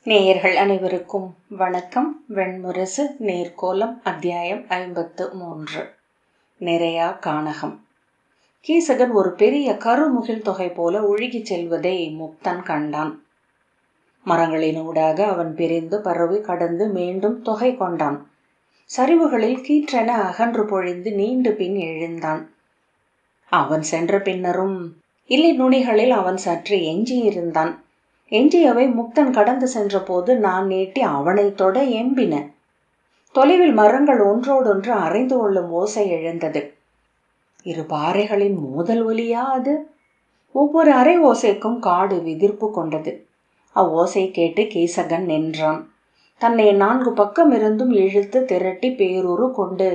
நேயர்கள் அனைவருக்கும் வணக்கம். வெண்முரசு நேர்கோலம் அத்தியாயம் 53. நிறையா கானகம். கீசகன் ஒரு பெரிய கருமுகில் தொகை போல ஒழுகிச் செல்வதை முக்தன் கண்டான். மரங்களினூடாக அவன் பிரிந்து பரவி கடந்து மீண்டும் தொகை கொண்டான். சரிவுகளில் கீற்றென அகன்று பொழிந்து நீண்டு பின் எழுந்தான். அவன் சென்ற பின்னரும் இலை நுனிகளில் அவன் சற்று எஞ்சியிருந்தான். எஞ்சியவை முக்தன் கடந்து சென்ற போது நான் நீட்டி அவனை தொட எம்பின. தொலைவில் மரங்கள் ஒன்றோடொன்று அறைந்து கொள்ளும் ஓசை எழுந்தது. இரு பாறைகளின் மோதல் ஒலியா அது? ஒவ்வொரு அரை ஓசைக்கும் காடு விதிர்ப்பு கொண்டது. அவ்வோசை கேட்டு கீசகன் நின்றான். தன்னை 4 பக்கம் இருந்தும் இழுத்து திரட்டி பேரூறு கொண்டு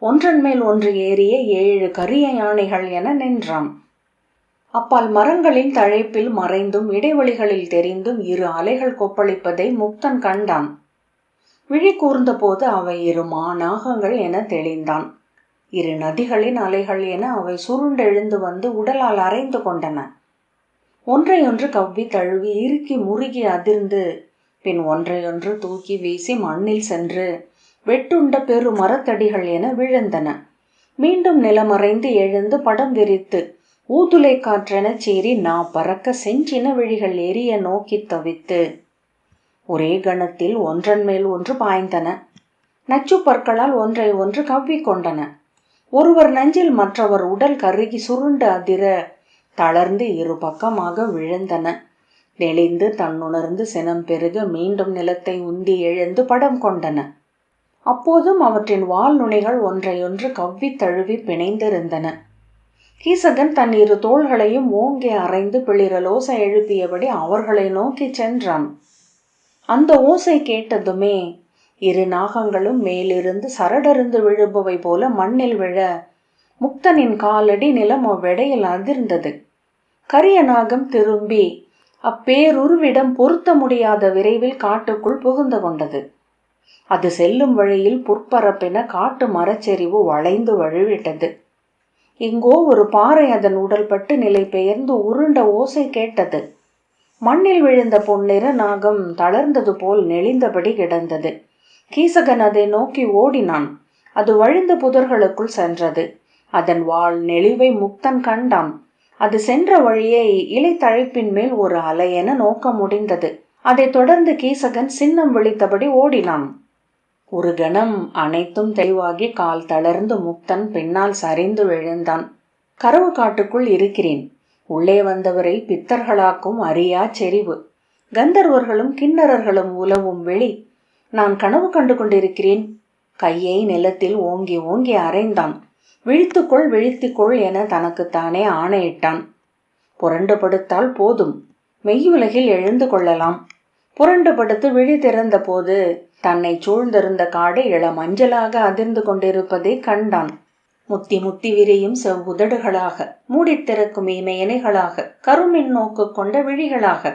ஒன்றன் மேல் ஒன்று ஏறிய 7 கரிய யானைகள் என நின்றான். அப்பால் மரங்களின் தழைப்பில் மறைந்தும் இடைவெளிகளில் தெரிந்தும் 2 அலைகள் கொப்பளிப்பதை முக்தன் கண்டான். விழி கூர்ந்த போது அவை 2 மாநாகங்கள் என தெளிந்தான். 2 நதிகளின் அலைகள் என அவை சுருண்டெழுந்து வந்து உடலால் அரைந்து கொண்டன. ஒன்றையொன்று கவ்வி தழுவி இறுக்கி முறுகி அதிர்ந்து பின் ஒன்றையொன்று தூக்கி வீசி மண்ணில் சென்று வெட்டுண்ட பெரு மரத்தடிகள் என விழுந்தன. மீண்டும் நிலமறைந்து எழுந்து படம் விரித்து ஊதுலை காற்றென சீறி பறக்க செஞ்சின விழிகள் எரிய நோக்கி தவித்து ஒரே கணத்தில் ஒன்றன் மேல் ஒன்று பாய்ந்தன. நச்சு பற்களால் ஒன்றை ஒன்று கவ்வி கொண்டன. ஒருவர் நஞ்சில் மற்றவர் உடல் கருகி சுருண்டு அதிர தளர்ந்து 2 பக்கமாக விழுந்தன. நெளிந்து தன்னுணர்ந்து சினம் பெருக மீண்டும் நிலத்தை உந்தி எழுந்து படம் கொண்டன. அப்போதும் அவற்றின் வால் நுனிகள் ஒன்றையொன்று கவ்வி தழுவி பிணைந்திருந்தன. கீசகன் தன் 2 தோள்களையும் ஓங்கி அரைந்து பிளிரல் ஓசை எழுப்பியபடி அவர்களை நோக்கி சென்றான். அந்த ஓசை கேட்டதுமே 2 நாகங்களும் மேலிருந்து சரடருந்து விழுபவை போல மண்ணில் விழ முக்தனின் காலடி நிலம் அவ்விடையில் அதிர்ந்தது. கரிய நாகம் திரும்பி அப்பேருருவிடம் பொருத்த முடியாத விரைவில் காட்டுக்குள் புகுந்து கொண்டது. அது செல்லும் வழியில் புற்பரப்பென காட்டு மரச்செறிவு வளைந்து வழிவிட்டது. இங்கோ ஒரு பாறை அதன் உடல் பட்டு நிலை பெயர்ந்து உருண்ட ஓசை கேட்டது. மண்ணில் விழுந்த பொன்னிற நாகம் தளர்ந்தது போல் நெளிந்தபடி கிடந்தது. கீசகன் அதை நோக்கி ஓடினான். அது வழிந்த புதர்களுக்குள் சென்றது. அதன் வாள் நெளிவை முக்தன் கண்டான். அது சென்ற வழியை இலை தழைப்பின் மேல் ஒரு அலையென நோக்க முடிந்தது. அதை தொடர்ந்து கீசகன் சின்னம் விழித்தபடி ஓடினான். ஒரு கணம் அனைத்தும் தெளிவாகி கால் தளர்ந்து முக்தன் பின்னால் சரிந்து விழுந்தான். கரவு காட்டுக்குள் இருக்கிறேன். உள்ளே வந்தவரை பித்தர்களாக்கும் அறியா செறிவு. கந்தர்வர்களும் கிண்ணறர்களும் உலவும் வெளி. நான் கனவு கண்டு கொண்டிருக்கிறேன். கையை நிலத்தில் ஓங்கி ஓங்கி அரைந்தான். விழித்துக்கொள் விழித்துக்கொள் என தனக்குத்தானே ஆணையிட்டான். புரண்டு படுத்தால் போதும், மெய்யுலகில் எழுந்து கொள்ளலாம். புரண்டு படுத்து விழி திறந்த போது தன்னை சூழ்ந்திருந்த காடு இளமஞ்சளாக அதிர்ந்து கொண்டிருப்பதை கண்டான். முத்தி முத்தி விரியும் செவ்வுதடுகளாக, மூடித்திறக்கும் இமையணைகளாக, கருமின் நோக்கு கொண்ட விழிகளாக,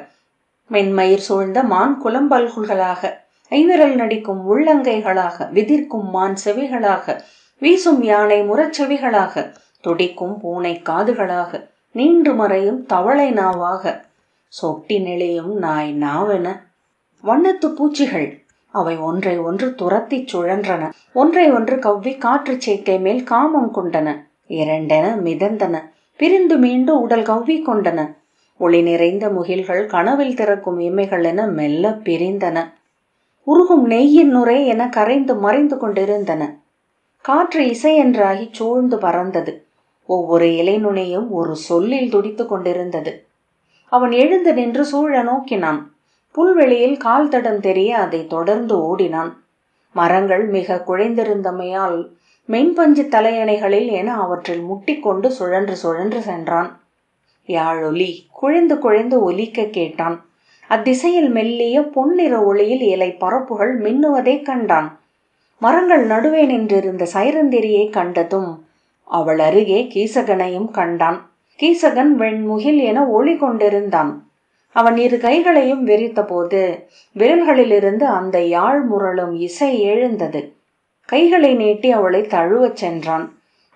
மென்மயிர் சூழ்ந்த மான் குலம்பல்குள்களாக, ஐவிரல் நடிக்கும் உள்ளங்கைகளாக, விதிர்க்கும் மான் செவிகளாக, வீசும் யானை முரச்செவிகளாக, துடிக்கும் பூனை காதுகளாக, நீண்டு மறையும் தவளை நாவாக, சொட்டி நெளியும் நாய் நாவென வண்ணத்து பூச்சிகள். அவை ஒன்றை ஒன்று துரத்தி சுழன்றன. ஒன்றை ஒன்று கவ்வி காற்று சேக்கை மேல் காமம் கொண்டன. இரண்டென மிதந்தன. பிரிந்து மீண்டு உடல் கவ்வி கொண்டன. ஒளி நிறைந்த முகில்கள் கனவில் திறக்கும் இமைகள் என மெல்ல பிரிந்தன. உருகும் நெய்யின் நுரை என கரைந்து மறைந்து கொண்டிருந்தன. காற்று இசை என்றாகி சூழ்ந்து பறந்தது. ஒவ்வொரு இலை நுனையும் ஒரு சொல்லில் துடித்து கொண்டிருந்தது. அவன் எழுந்து நின்று சூழ நோக்கினான். புல்வெளியில் கால் தடம் தெரிய அதை தொடர்ந்து ஓடினான். மரங்கள் மிக குழைந்திருந்தமையால் மென்பஞ்சு தலையணைகளில் என அவற்றில் முட்டிக்கொண்டு சுழன்று சுழன்று சென்றான். யாழொலி குழைந்து குழைந்து ஒலிக்க கேட்டான். அத்திசையில் மெல்லிய பொன்னிற ஒளியில் இலை பரப்புகள் மின்னுவதை கண்டான். மரங்கள் நடுவே நின்றிருந்த சைரந்திரியை கண்டதும் அவள் அருகே கீசகனையும் கண்டான். கீசகன் வெண்முகில் என ஒளி கொண்டிருந்தான். அவன் 2 கைகளையும் விரித்த போது விரல்களிலிருந்து அந்த யாழ் முரளும் இசை எழுந்தது. கைகளை நீட்டி அவளை தழுவச் சென்றான்.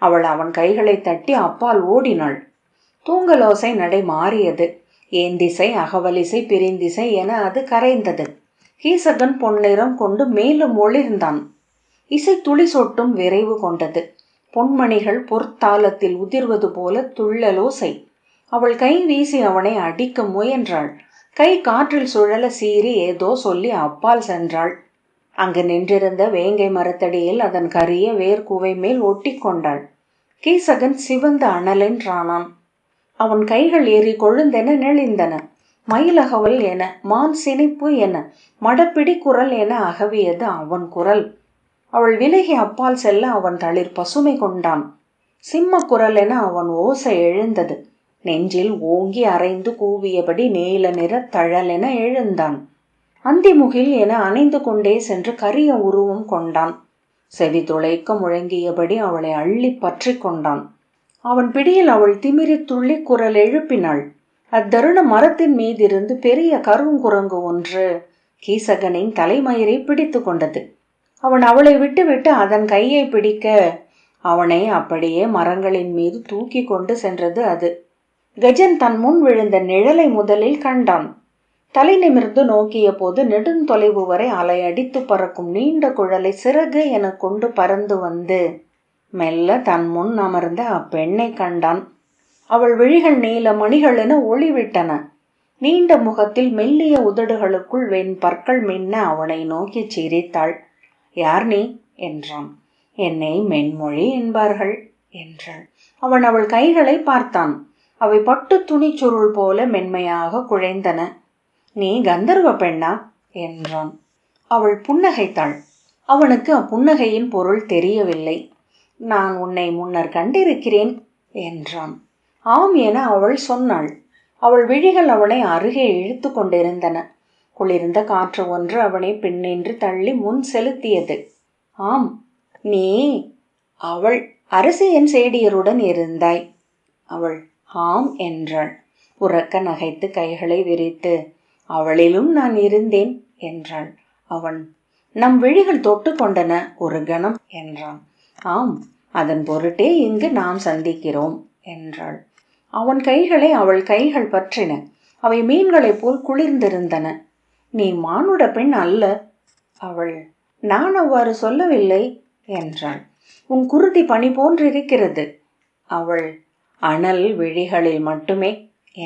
அவள் அவன் கைகளை தட்டி அப்பால் ஓடினாள். தூங்கலோசை நடை மாறியது. ஏந்திசை அகவலிசை பிரிந்திசை என அது கரைந்தது. கீசகன் பொன்னிறம் கொண்டு மேலும் ஒளிர்ந்தான். இசை துளி சொட்டும் விரைவு கொண்டது. பொன்மணிகள் பொற்தாளத்தில் உதிர்வது போல துள்ளலோசை. அவள் கை வீசி அவனை அடிக்க முயன்றாள். கை காற்றில் சுழல சீறி ஏதோ சொல்லி அப்பால் சென்றாள். அங்கு நின்றிருந்த வேங்கை மரத்தடியில் அதன் கரிய வேர்க்குவை மேல் ஒட்டி கொண்டாள். கீசகன் சிவந்த அனலென்றானான். அவன் கைகள் ஏறி கொழுந்தென நெளிந்தன. மயிலகவல் என, மான் சினிப்பு என, மடப்பிடி குரல் என அகவியது அவன் குரல். அவள் விலகி அப்பால் செல்ல அவன் தளிர் பசுமை கொண்டான். சிம்ம குரல் என அவன் ஓசை எழுந்தது. நெஞ்சில் ஓங்கி அரைந்து கூவியபடி நீல நிற தழலென எழுந்தான். அந்திமுகில் என அணைந்து கொண்டே சென்று கரிய உருவம் கொண்டான். செவி துளைக்க முழங்கியபடி அவளை அள்ளி பற்றி கொண்டான். அவன் பிடியில் அவள் திமிரி துள்ளி குரல் எழுப்பினாள். அத்தருண மரத்தின் மீதிருந்து பெரிய கருங்குரங்கு ஒன்று கீசகனின் தலைமயிரை பிடித்து கொண்டது. அவன் அவளை விட்டுவிட்டு அதன் கையை பிடிக்க அவனை அப்படியே மரங்களின் மீது தூக்கி கொண்டு சென்றது அது. கஜன் தன் முன் விழுந்த நிழலை முதலில் கண்டான். தலை நிமிர்ந்து நோக்கிய போது நெடுந்தொலைவு வரை அலையடித்து பறக்கும் நீண்ட குழலை சிறகு என கொண்டு பறந்து வந்து மெல்ல தன் முன் அமர்ந்த அப்பெண்ணை கண்டான். அவள் விழிகள் நீல மணிகள் என ஒளிவிட்டன. நீண்ட முகத்தில் மெல்லிய உதடுகளுக்குள் வெண் பற்கள் மின்ன அவனை நோக்கி சிரித்தாள். யார் நீ என்றான். என்னை மென்மொழி என்பார்கள் என்றாள். அவன் அவள் கைகளை பார்த்தான். அவை பட்டு துணி சுருள் போல மென்மையாக குழைந்தன. நீ கந்தர்வ பெண்ணா என்றான். அவள் புன்னகைத்தாள். அவனுக்கு அப்புன்னகையின் பொருள் தெரியவில்லை. நான் உன்னை முன்னர் கண்டிருக்கிறேன் என்றான். ஆம் என அவள் சொன்னாள். அவள் விழிகள் அவனை அருகே இழுத்து கொண்டிருந்தன. குளிர்ந்த காற்று ஒன்று அவனை பின்னின்று தள்ளி முன் செலுத்தியது. ஆம், நீ அவள் அரசியன் சேடியருடன் இருந்தாய். அவள் ஆம் என்றாள். உறக்க நகைத்து கைகளை விரித்து அவளிலும் நான் இருந்தேன் என்றாள். அவன் நம் விழிகள் தொட்டு கொண்டன ஒரு கணம் என்றான். ஆம், அதன் பொருட்டே இங்கு நாம் சந்திக்கிறோம் என்றாள். அவன் கைகளை அவள் கைகள் பற்றின. அவை மீன்களைப் போல் குளிர்ந்திருந்தன. நீ மானுட பெண் அல்ல. அவள் நான் அவ்வாறு சொல்லவில்லை என்றாள். உன் குருதி பனி போன்றிருக்கிறது. அவள் அனல் விழிகளில் மட்டுமே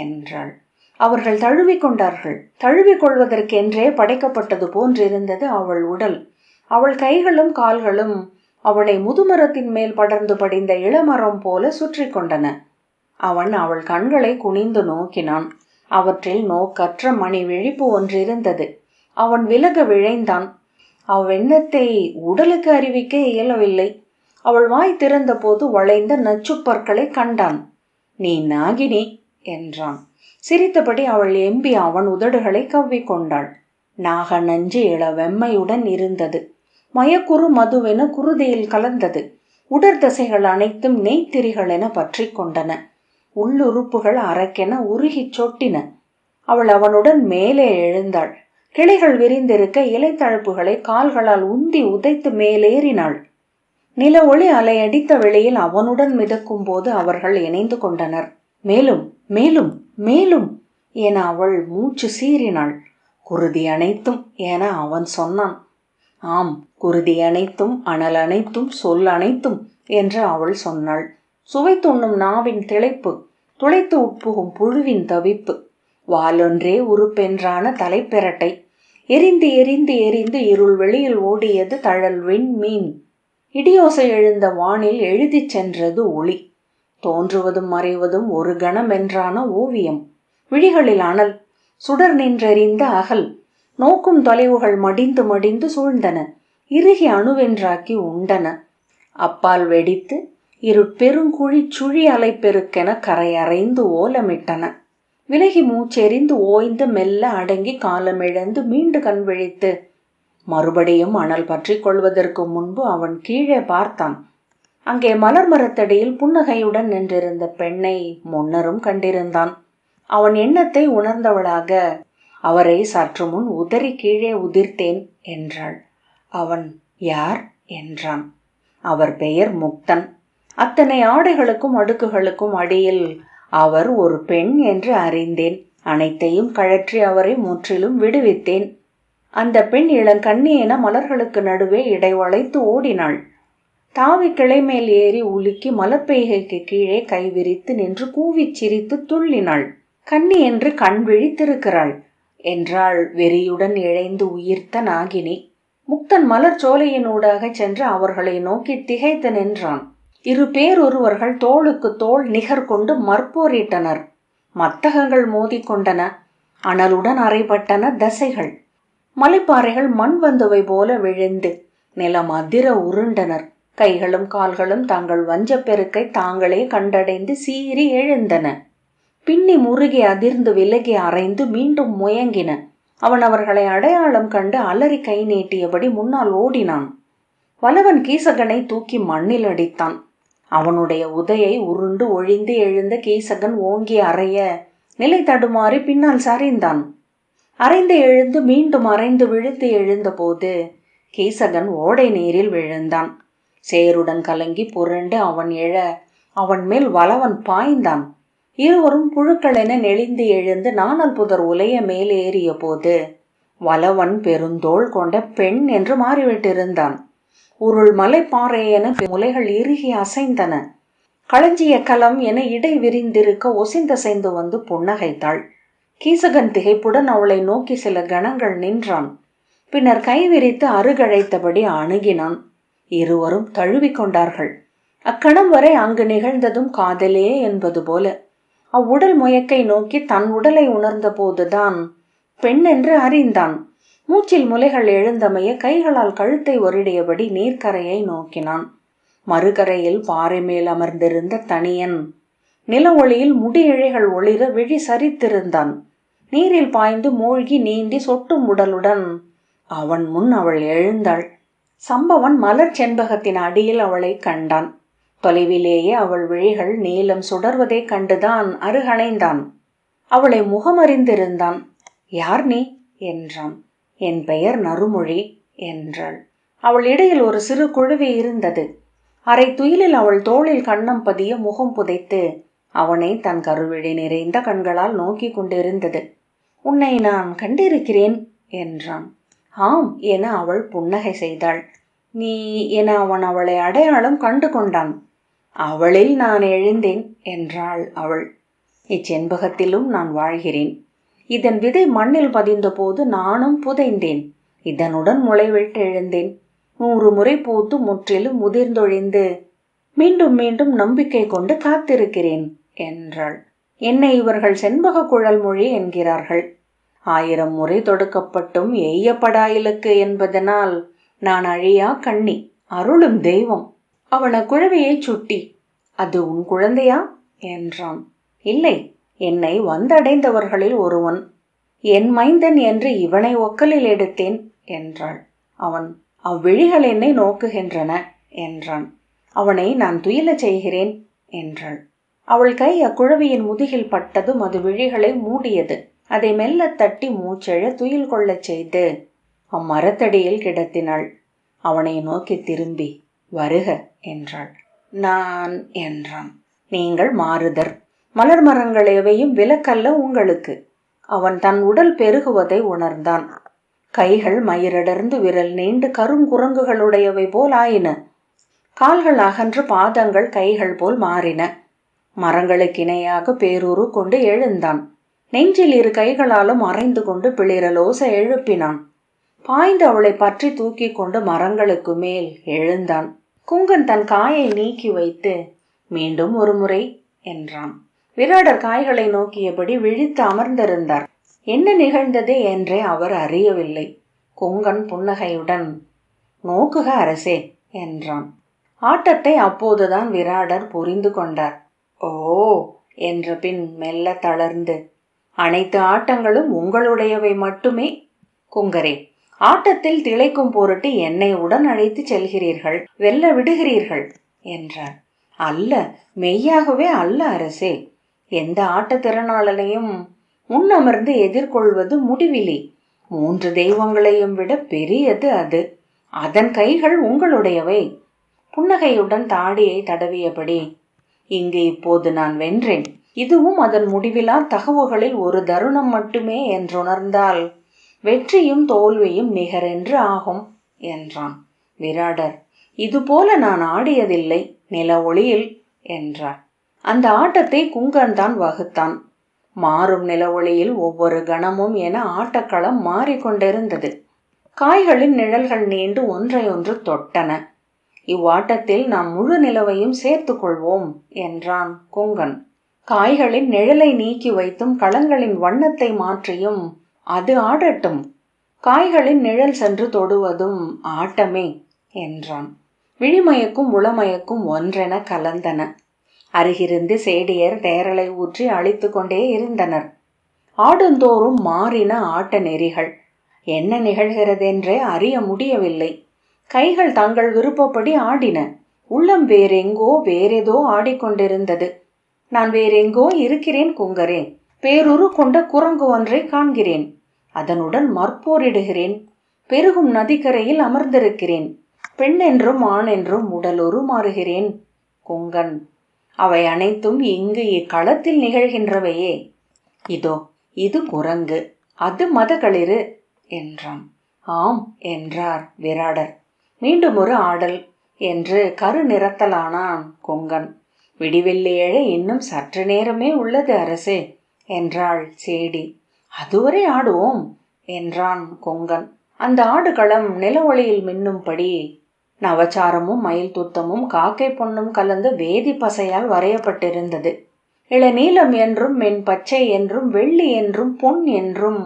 என்றாள். அவர்கள் தழுவிக்கொண்டார்கள். தழுவிக்கொள்வதற்கென்றே படைக்கப்பட்டது போன்றிருந்தது அவள் உடல். அவள் கைகளும் கால்களும் அவளை முதுமரத்தின் மேல் படர்ந்து படிந்த இளமரம் போல சுற்றி கொண்டன. அவன் அவள் கண்களை குனிந்து நோக்கினான். அவற்றில் நோக்கற்ற மணி விழிப்பு ஒன்றிருந்தது. அவன் விலக விழைந்தான். அவ்வெண்ணத்தை உடலுக்கு அறிவிக்க இயலவில்லை. அவள் வாய் திறந்த போது வளைந்த நச்சுப்பற்களை கண்டான். நீ நாகினி என்றான். சிரித்தபடி அவள் எம்பி அவன் உதடுகளை கவ்விக்கொண்டாள். நாக நஞ்சு இளவெம்மையுடன் இருந்தது. மயக்குறு மதுவென குருதியில் கலந்தது. உடற்தசைகள் அனைத்தும் நெய்த்திரிகள் என பற்றி கொண்டன. உள்ளுறுப்புகள் அரக்கென உருகிச் சொட்டின. அவள் அவனுடன் மேலே எழுந்தாள். கிளைகள் விரிந்திருக்க இலைத்தழப்புகளை கால்களால் உந்தி உதைத்து மேலேறினாள். நில ஒளி அலையடித்த வெளியில் அவனுடன் மிதக்கும் போது அவர்கள் இணைந்து கொண்டனர். மேலும் மேலும் மேலும் என அவள் மூச்சு சீறினாள். குருதி அனைத்தும் என அவன் சொன்னான். ஆம், குருதி அனைத்தும், அனல் அனைத்தும், சொல் அனைத்தும் என்று அவள் சொன்னாள். சுவை துண்ணும் நாவின் திளைப்பு, துளைத்து உட்புகும் புழுவின் தவிப்பு, வாலொன்றே உறுப்பென்றான தலைப்பெரட்டை, எரிந்து எரிந்து எரிந்து இருள் வெளியில் ஓடியது தழல் விண்மீன். இடியோசை எழுந்த வானில் எழுதிச் சென்றது ஒளி. தோன்றுவதும் மறைவதும் ஒரு கணம் என்றான ஓவியம். விழிகளில் அனல், சுடர் நின்றெறிந்த அகல். நோக்கும் தொலைவுகள் மடிந்து மடிந்து சூழ்ந்தன. இறுகி அணுவென்றாக்கி உண்டன. அப்பால் வெடித்து பெருங்குழி சுழி அலைப்பெருக்கென கரையறைந்து ஓலமிட்டன. விலகி மூச்செறிந்து ஓய்ந்து மெல்ல அடங்கி காலமிழந்து மீண்டு கண் விழித்து மறுபடியும் அனல் பற்றி கொள்வதற்கு முன்பு அவன் கீழே பார்த்தான். அங்கே மலர் மரத்தடியில் புன்னகையுடன் நின்றிருந்த பெண்ணை முன்னரும் கண்டிருந்தான். அவன் எண்ணத்தை உணர்ந்தவளாக அவரை சற்று முன் உதறி கீழே உதிர்த்தேன் என்றாள். அவன் யார் என்றான். அவர் பெயர் முக்தன். அத்தனை ஆடைகளுக்கும் அடுக்குகளுக்கும் அடியில் அவர் ஒரு பெண் என்று அறிந்தேன். அனைத்தையும் கழற்றி அவரை முற்றிலும் விடுவித்தேன். அந்த பெண் இளங்கண்ணி என மலர்களுக்கு நடுவே இடைவளைத்து ஓடினாள். தாவி கிளை மேல் ஏறி உலுக்கி மலர்பெய்கைக்கு கீழே கைவிரித்து நின்று கூவிச் சிரித்து துள்ளினாள். கன்னி என்று கண் விழித்திருக்கிறாள் என்றாள் வெறியுடன் இழைந்து உயிர்த்த நாகினி. முக்தன் மலர் சோலையினூடாக சென்று அவர்களை நோக்கி திகைத்து நின்றான். இரு பேரொருவர்கள் தோளுக்கு தோள் நிகர் கொண்டு மற்போரிட்டனர். மத்தகங்கள் மோதிக்கொண்டன. அனலுடன் அறைபட்டன தசைகள். மலைப்பாறைகள் மண் வந்தவை போல விழுந்து நிலம் அதிர உருண்டனர். கைகளும் கால்களும் தங்கள் வஞ்சப்பெருக்கை தாங்களே கண்டடைந்து சீறி எழுந்தன. பின்னி முருகி அதிர்ந்து விலகி அரைந்து மீண்டும் முயங்கின. அவன் அவர்களை அடையாளம் கண்டு அலறி கை நீட்டியபடி முன்னால் ஓடினான். வலவன் கீசகனை தூக்கி மண்ணில் அடித்தான். அவனுடைய உதையை உருண்டு ஒழிந்து எழுந்த கீசகன் ஓங்கி அறைய நிலை தடுமாறி பின்னால் சரிந்தான். அரைந்து எழுந்து மீண்டும் அரைந்து விழுந்து எழுந்த போது கீசகன் ஓடை நீரில் விழுந்தான். சேருடன் கலங்கி புரண்டு அவன் எழ அவன் மேல் வலவன் பாய்ந்தான். இருவரும் புழுக்களென நெளிந்து எழுந்து நாணல் புதர் உலைய மேல் ஏறிய போது வலவன் பெருந்தோள் கொண்ட பெண் என்று மாறிவிட்டிருந்தான். உருள் மலைப்பாறை என முலைகள் இறுகி அசைந்தன. களஞ்சிய களம் என இடை விரிந்திருக்க ஒசிந்தசைந்து வந்து புன்னகைத்தாள். கீசகன் திகைப்புடன் அவளை நோக்கி சில கணங்கள் நின்றான். பின்னர் கை விரித்து அருகழைத்தபடி அணுகினான். இருவரும் தழுவிக்கொண்டார்கள். அக்கணம் வரை அங்கு நிகழ்ந்ததும் காதலே என்பது போல. அவ்வுடல் முயக்கை நோக்கி தன் உடலை உணர்ந்த போதுதான் பெண் என்று அறிந்தான். மூச்சில் முலைகள் எழுந்தமைய கைகளால் கழுத்தை வருடியபடி நீர்க்கரையை நோக்கினான். மறுகரையில் பாறை மேல் அமர்ந்திருந்த தனியன் நில ஒளியில் முடி இழைகள் ஒளிர விழி சரித்திருந்தான். நீரில் பாய்ந்து மூழ்கி நீந்தி சொட்டும் உடலுடன் அவன் முன் அவள் எழுந்தாள். சம்பவன் மலர் செண்பகத்தின் அடியில் அவளை கண்டான். தொலைவிலேயே அவள் விழிகள் நீலம் சுடர்வதை கண்டுதான் அருகணைந்தான். அவளை முகமறிந்திருந்தான். யார் நீ என்றான். என் பெயர் நறுமொழி என்றாள். அவள் இடையில் ஒரு சிறு குழுவி இருந்தது. அரை துயிலில் அவள் தோளில் கன்னம் பதிய முகம் புதைத்து அவனை தன் கருவிழி நிறைந்த கண்களால் நோக்கி கொண்டிருந்தது. உன்னை நான் கண்டிருக்கிறேன் என்றான். ஆம் என அவள் புன்னகை செய்தாள். நீ என அவன் அவளை அடையாளம் கண்டு கொண்டான். அவளில் நான் எழுந்தேன் என்றாள் அவள். இச்செண்பகத்திலும் நான் வாழ்கிறேன். இதன் விதை மண்ணில் பதிந்த போது நானும் புதைந்தேன். இதனுடன் முளைவிட்டு எழுந்தேன். 100 முறை பூத்து முற்றிலும் முதிர்ந்தொழிந்து மீண்டும் மீண்டும் நம்பிக்கை கொண்டு காத்திருக்கிறேன் என்றாள். என்னை இவர்கள் செண்பக குழல் மொழி என்கிறார்கள். 1000 முறை தொடுக்கப்பட்டும் எய்யப்படாயிலுக்கு என்பதனால் நான் அழியா கண்ணி, அருளும் தெய்வம். அவன குழவியை சுட்டி, அது உன் குழந்தையா என்றான். இல்லை, என்னை வந்தடைந்தவர்களில் ஒருவன். என் மைந்தன் என்று இவனை ஒக்கலில் எடுத்தேன் என்றாள். அவன் அவ்விழிகள் என்னை நோக்குகின்றன என்றான். அவனை நான் துயிலச் செய்கிறேன் என்றாள். அவள் கை அக்குழவியின் முதுகில் பட்டதும் அது விழிகளை மூடியது. அதை மெல்ல தட்டி மூச்செழ துயில் கொள்ளச் செய்து அம்மரத்தடியில் கிடத்தினாள். அவனை நோக்கி திரும்பி வருக என்றாள். நான் என்றான். நீங்கள் மாறுதர். மலர் மரங்கள் எவையும் விலக்கல்ல உங்களுக்கு. அவன் தன் உடல் பெருகுவதை உணர்ந்தான். கைகள் மயிரடர்ந்து விரல் நீண்டு கருங்குரங்குகளுடையவை போல் ஆயின. கால்கள் அகன்று பாதங்கள் கைகள் போல் மாறின. மரங்களுக்கு இணையாக பேரூறு கொண்டு எழுந்தான். நெஞ்சில் 2 கைகளாலும் அரைந்து கொண்டு பிளிரலோச எழுப்பினான். பாய்ந்து அவளை பற்றி தூக்கி கொண்டு மரங்களுக்கு மேல் எழுந்தான். குங்கன் தன் காயை நீக்கி வைத்து மீண்டும் ஒரு முறை என்றான். விராடர் காய்களை நோக்கியபடி விழித்து அமர்ந்திருந்தார். என்ன நிகழ்ந்தது என்றே அவர் அறியவில்லை. குங்கன் புன்னகையுடன் நோக்குக அரசே என்றான். ஆட்டத்தை அப்போதுதான் விராடர் புரிந்து கொண்டார். ஓ என்ற பின் மெல்ல தளர்ந்து, அனைத்து ஆட்டங்களும் உங்களுடையவை மட்டுமே. குங்கரே, ஆட்டத்தில் திளைக்கும் பொருட்டு என்னை உடன் அழைத்து செல்கிறீர்கள், வெல்ல விடுகிறீர்கள் என்றார். அல்ல, மெய்யாகவே அல்ல அரசே. எந்த ஆட்டத்திறனாளனையும் முன்னமர்ந்து எதிர்கொள்வது முடிவிலி. 3 தெய்வங்களையும் விட பெரியது அது. அதன் கைகள் உங்களுடையவை. புன்னகையுடன் தாடியை தடவியபடி, இங்கு இப்போது நான் வென்றேன். இதுவும் அதன் முடிவிலா தகவுகளில் ஒரு தருணம் மட்டுமே என்றுணர்ந்தால் வெற்றியும் தோல்வியும் நிகரென்று ஆகும் என்றான். விராடர், இதுபோல நான் ஆடியதில்லை நில ஒளியில் என்றார். அந்த ஆட்டத்தை குங்கன்தான் வகுத்தான். மாறும் நில ஒளியில் ஒவ்வொரு கணமும் என ஆட்டக்களம் மாறிக்கொண்டிருந்தது. காய்களின் நிழல்கள் நீண்டு ஒன்றையொன்று தொட்டன. இவ்வாட்டத்தில் நாம் முழு நிலவையும் சேர்த்து கொள்வோம் என்றான் குங்கன். காய்களின் நிழலை நீக்கி வைத்தும் களங்களின் வண்ணத்தை மாற்றியும் அது ஆடட்டும். காய்களின் நிழல் சென்று தொடுவதும் ஆட்டமே என்றான். விழிமயக்கும் உளமயக்கும் ஒன்றென கலந்தன. அருகிருந்து சேடியர் தேரலை ஊற்றி அழித்து கொண்டே இருந்தனர். ஆடுந்தோறும் மாறின ஆட்ட நெறிகள். என்ன நிகழ்கிறதென்றே அறிய முடியவில்லை. கைகள் தங்கள் விருப்பப்படி ஆடின. உள்ளம் வேறெங்கோ வேறேதோ ஆடிக்கொண்டிருந்தது. நான் வேறெங்கோ இருக்கிறேன் குங்கரே. பேருரு கொண்ட குரங்கு ஒன்றை காண்கிறேன். அதனுடன் மற்போரிடுகிறேன். பெருகும் நதிக்கரையில் அமர்ந்திருக்கிறேன். பெண் என்றும் ஆண் என்றும் உடலுரு மாறுகிறேன் குங்கன். அவை அனைத்தும் இங்கு இக்களத்தில் நிகழ்கின்றவையே. இதோ இது குரங்கு, அது மதகளிறு என்றான். ஆம் என்றார் விராடர். மீண்டும் ஒரு ஆடல் என்று கரு நிறத்தலானான் குங்கன். விடிவெள்ளி எழ இன்னும் சற்று நேரமே உள்ளது அரசே என்றாள் சேடி. அதுவரை ஆடுவோம் என்றான் குங்கன். அந்த ஆடுகளம் நில ஒளியில் மின்னும்படி நவச்சாரமும் மயில் துத்தமும் காக்கை பொன்னும் கலந்த வேதி பசையால் வரையப்பட்டிருந்தது. இளநீலம் என்றும் மென் பச்சை என்றும் வெள்ளி என்றும் பொன் என்றும்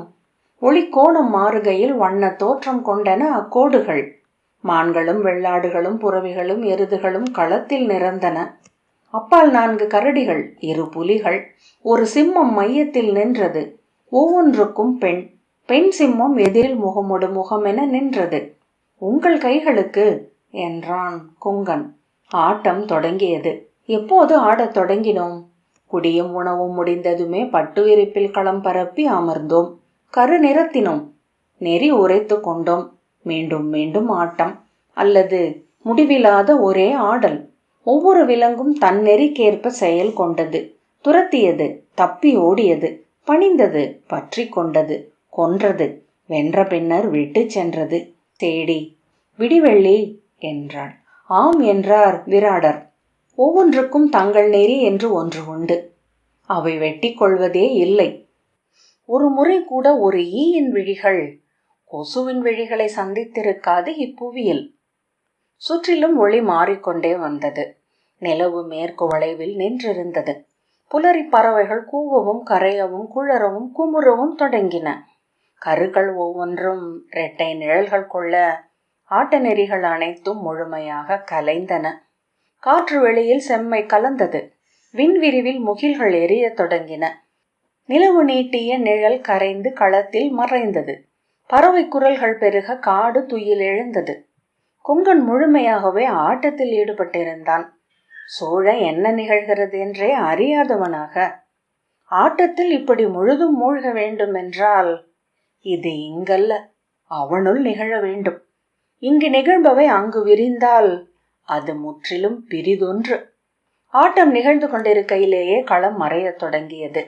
ஒளிக்கோணம் மாறுகையில் வண்ண தோற்றம் கொண்டன அக்கோடுகள். மான்களும் வெள்ளாடுகளும் புறவிகளும் எருதுகளும் களத்தில் நிறந்தன. அப்பால் 4 கரடிகள், 2 புலிகள், ஒரு சிம்மம் மையத்தில் நின்றது. ஒவ்வொன்றுக்கும் பெண். பெண் சிம்மம் எதிரில் முகமொடு முகமென நின்றது. உங்கள் கைகளுக்கு என்றான் குங்கன். ஆட்டம் தொடங்கியது. எப்போது ஆடத் தொடங்கினோம்? குடியும் உணவும் முடிந்ததுமே பட்டு விரிப்பில் களம் பரப்பி அமர்ந்தோம். கரு நிறத்தினோம். நெறி உரைத்து கொண்டோம். மீண்டும் மீண்டும் ஆட்டம், அல்லது முடிவில்லாத ஒரே ஆடல். ஒவ்வொரு விலங்கும் தன் நெறிக்கேற்ப செயல் கொண்டது. துரத்தியது, தப்பி ஓடியது, பணிந்தது, பற்றி கொண்டது, கொன்றது, வென்ற பின்னர் விட்டு சென்றது. தேடி விடிவெள்ளி என்றாள். ஆம் என்றார் விராடர். ஒவ்வொன்றுக்கும் தங்கள் நெறி என்று ஒன்று உண்டு. அவை வெட்டி கொள்வதே இல்லை. ஒரு முறை கூட ஒரு ஈயின் விழிகள் கொசுவின் விழிகளை சந்தித்திருக்காது இப்புவியில். சுற்றிலும் ஒளி மாறிக்கொண்டே வந்தது. நிலவு மேற்கு வளைவில் நின்றிருந்தது. புலரி பறவைகள் கூவவும் கரையவும் குழறவும் குமுறவும் தொடங்கின. கருக்கள் ஒவ்வொன்றும் இரட்டை நிழல்கள் கொள்ள ஆட்ட நெறிகள் அனைத்தும் முழுமையாக கலைந்தன. காற்று வெளியில் செம்மை கலந்தது. விண்விரிவில் முகில்கள் எரிய தொடங்கின. நிலவு நீட்டிய நிழல் கரைந்து களத்தில் மறைந்தது. பறவை குரல்கள் பெருக காடு துயில் எழுந்தது. குங்கன் முழுமையாகவே ஆட்டத்தில் ஈடுபட்டிருந்தான். சூழ என்ன நிகழ்கிறது என்றே அறியாதவனாக. ஆட்டத்தில் இப்படி முழுதும் மூழ்க வேண்டும் என்றால் இது இங்கல்ல, அவனுள் நிகழ வேண்டும். இங்கு நிகழ்பவை அங்கு விரிந்தால் அது முற்றிலும் பிரிதொன்று. ஆட்டம் நிகழ்ந்து கொண்டிருக்கையிலேயே களம் மறையத் தொடங்கியது.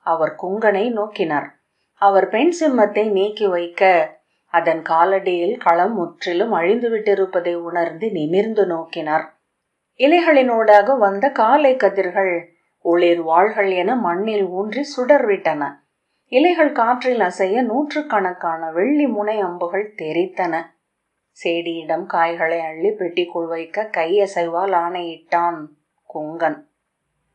அவர் குங்கனை நோக்கினார். அவர் பெண் சிம்மத்தை நீக்கி வைக்க அதன் காலடியில் களம் முற்றிலும் அழிந்துவிட்டிருப்பதை உணர்ந்து நிமிர்ந்து நோக்கினார். இலைகளினூடாக வந்த காலை கதிர்கள் ஒளிர் வாள்கள் என மண்ணில் ஊன்றி சுடர்விட்டன. இலைகள் காற்றில் அசைய 100கணக்கான வெள்ளி முனை அம்புகள் தெரித்தன. சேடியிடம் காய்களை அள்ளி பெட்டிக்குள் வைக்க கையசைவால் ஆணையிட்டான் குங்கன்.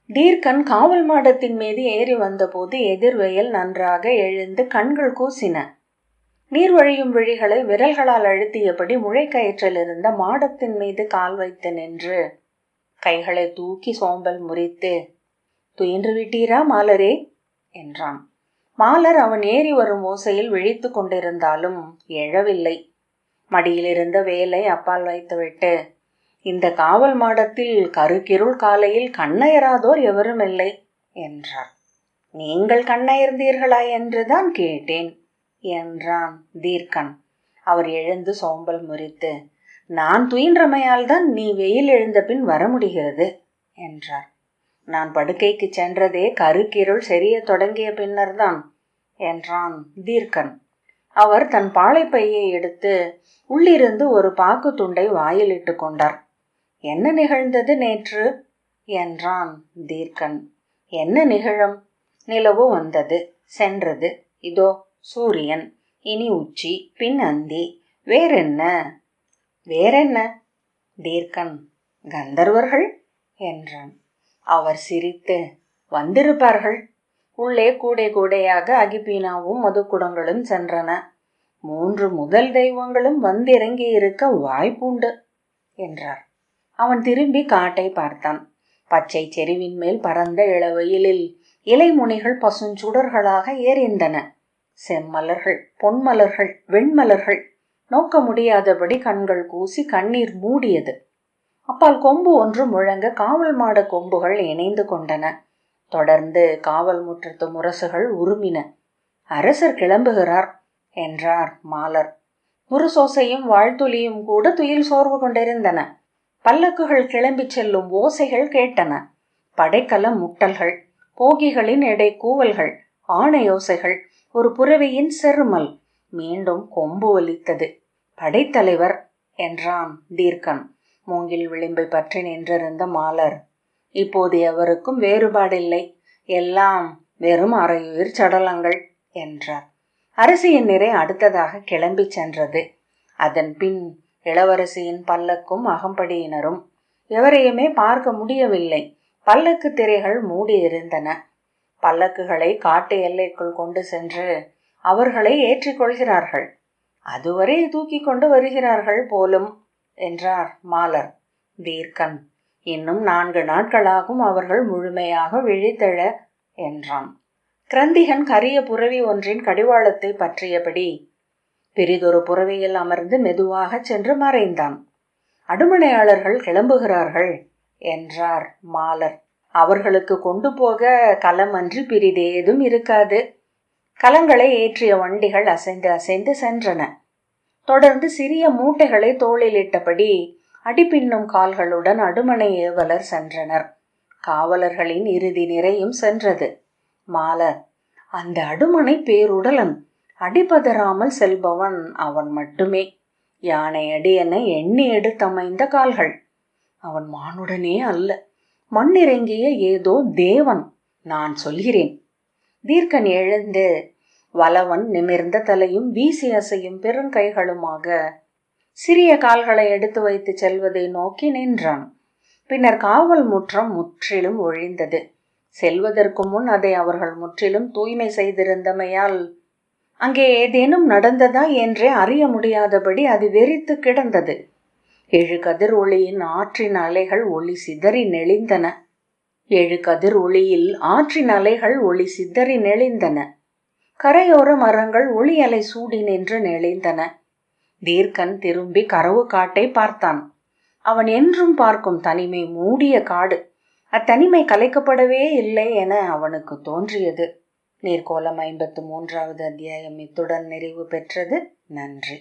தீர்க்கன் காவல் மாடத்தின் மீது ஏறி வந்தபோது எதிர்வெயில் நன்றாக எழுந்து கண்கள் கூசின. நீர் வழியும் விழிகளை விரல்களால் அழுத்தியபடி முளைக்கயிற்றில் இருந்த மாடத்தின் மீது கால் வைத்து நின்று கைகளை தூக்கி சோம்பல் முறித்து, துயின்று விட்டீரா மாலரே என்றான். மாலர் அவன் ஏறி வரும் ஓசையில் விழித்து கொண்டிருந்தாலும் எழவில்லை. மடியிலிருந்த வேலை அப்பால் வைத்துவிட்டு, இந்த காவல் மாடத்தில் கருக்கிருள் காலையில் கண்ணயராதோர் எவரும் இல்லை என்றார். நீங்கள் கண்ணயர்ந்தீர்களா என்றுதான் கேட்டேன் என்றான் தீர்க்கன். அவர் எழுந்து சோம்பல் முறித்து, நான் துயின்றமையால் தான் நீ வெயில் எழுந்த பின் வர முடிகிறது என்றார். நான் படுக்கைக்கு சென்றதே கருக்கிருள் செறிய தொடங்கிய பின்னர்தான் என்றான் தீர்க்கன். அவர் தன் பாளைப்பையை எடுத்து உள்ளிருந்து ஒரு பாக்கு துண்டை வாயிலிட்டு கொண்டார். என்ன நிகழ்ந்தது நேற்று என்றான் தீர்க்கன். என்ன நிகழும்? நிலவு வந்தது, சென்றது. இதோ சூரியன், இனி உச்சி, பின் அந்தி. வேறென்ன? வேறென்ன? தீர்க்கன் கந்தர்வர்கள் என்றான். அவர் சிரித்து, வந்திருப்பார்கள். உள்ளே கூடை கூடையாக அகிபீனாவும் மதுக்குடங்களும் சென்றன. 3 முதல் தெய்வங்களும் வந்திறங்கி இருக்க வாய்ப்புண்டு என்றார். அவன் திரும்பி காட்டை பார்த்தான். பச்சை செருவின் மேல் பறந்த இளவெயிலில் இலைமுனிகள் பசுஞ்சுடர்களாக எரிந்தன. செம்மலர்கள், பொன்மலர்கள், வெண்மலர்கள். நோக்க முடியாதபடி கண்கள் கூசி கண்ணீர் மூடியது. அப்பால் கொம்பு ஒன்று முழங்க காவல் மாட கொம்புகள் இணைந்து கொண்டன. தொடர்ந்து காவல் முற்றத்து முரசுகள் உருமின. அரசர் கிளம்புகிறார் என்றார் மாலர். முரசோசையும் வாழ்த்துளியும் கூட துயில் சோர்வு கொண்டிருந்தன. பல்லக்குகள் கிளம்பிச் செல்லும் ஓசைகள் கேட்டன. படைக்கலம் முட்டல்கள், போகிகளின் எடை கூவல்கள், ஆணையோசைகள், ஒரு புறவியின் செருமல். மீண்டும் கொம்பு ஒலித்தது. படைத்தலைவர் என்றான் தீர்க்கன். மூங்கில் விளிம்பை பற்றி நின்றிருந்த மாலர், இப்போது எவருக்கும் வேறுபாடில்லை, எல்லாம் வெறும் அரையுயிர் சடலங்கள் என்றார். அரசியின் நிறை அடுத்ததாக கிளம்பி சென்றது. அதன் பின் இளவரசியின் பல்லக்கும் அகம்படியினரும். எவரையுமே பார்க்க முடியவில்லை. பல்லக்கு திரைகள் மூடியிருந்தன. பல்லக்குகளை காட்டு எல்லைக்குள் கொண்டு சென்று அவர்களை ஏற்றிக்கொள்கிறார்கள். அதுவரை தூக்கி கொண்டு வருகிறார்கள் போலும் என்றார் மாலர். தீர்க்கன், இன்னும் 4 நாட்களாகும் அவர்கள் முழுமையாக விழித்தெழ என்றான். கிரந்திகன் கரிய புறவி ஒன்றின் கடிவாளத்தை பற்றியபடி பெரிதொரு புறவியில் அமர்ந்து மெதுவாக சென்று மறைந்தான். அடுமனையாளர்கள் கிளம்புகிறார்கள் என்றார் மாலர். அவர்களுக்கு கொண்டு போக கலமன்றி பிரிதேதும் இருக்காது. கலங்களை ஏற்றிய வண்டிகள் அசைந்து அசைந்து சென்றன. தொடர்ந்து சிறிய மூட்டைகளை தோளிலிட்டபடி அடிப்பின்னும் கால்களுடன் அடுமனை ஏவலர் சென்றனர். காவலர்களின் இறுதி நிறையும் சென்றது. மாலர், அந்த அடுமனை பேருடலன். அடிபதறாமல் செல்பவன் அவன் மட்டுமே. யானை அடி என எண்ணி எடுத்தமைந்த கால்கள். அவன் மானுடனே அல்ல, மண்ணிறங்கிய ஏதோ தேவன். நான் சொல்கிறேன். தீர்க்கன் எழுந்து வலவன் நிமிர்ந்த தலையும் வீசி அசையும் பெருங்கைகளுமாக சிறிய கால்களை எடுத்து வைத்து செல்வதை நோக்கி நின்றான். பின்னர் காவல் முற்றம் முற்றிலும் ஒழிந்தது. செல்வதற்கு முன் அதை அவர்கள் முற்றிலும் தூய்மை செய்திருந்தமையால் அங்கே ஏதேனும் நடந்ததா என்றே அறிய முடியாதபடி அது வெறித்து கிடந்தது. 7 கதிர் ஒளியின் ஆற்றின் அலைகள் ஒளி சிதறி நெளிந்தன. 7 கதிர் ஒளியில் ஆற்றின் அலைகள் ஒளி சிதறி நெளிந்தன. கரையோர மரங்கள் ஒளி அலை சூடி நின்று நெளிந்தன. தீர்க்கன் திரும்பி கரவு காட்டை பார்த்தான். அவன் என்றும் பார்க்கும் தனிமை மூடிய காடு. அத்தனிமை கலைக்கப்படவே இல்லை என அவனுக்கு தோன்றியது. நீர்க்கோலம் 53வது அத்தியாயம் இத்துடன் நிறைவு பெற்றது. நன்றி.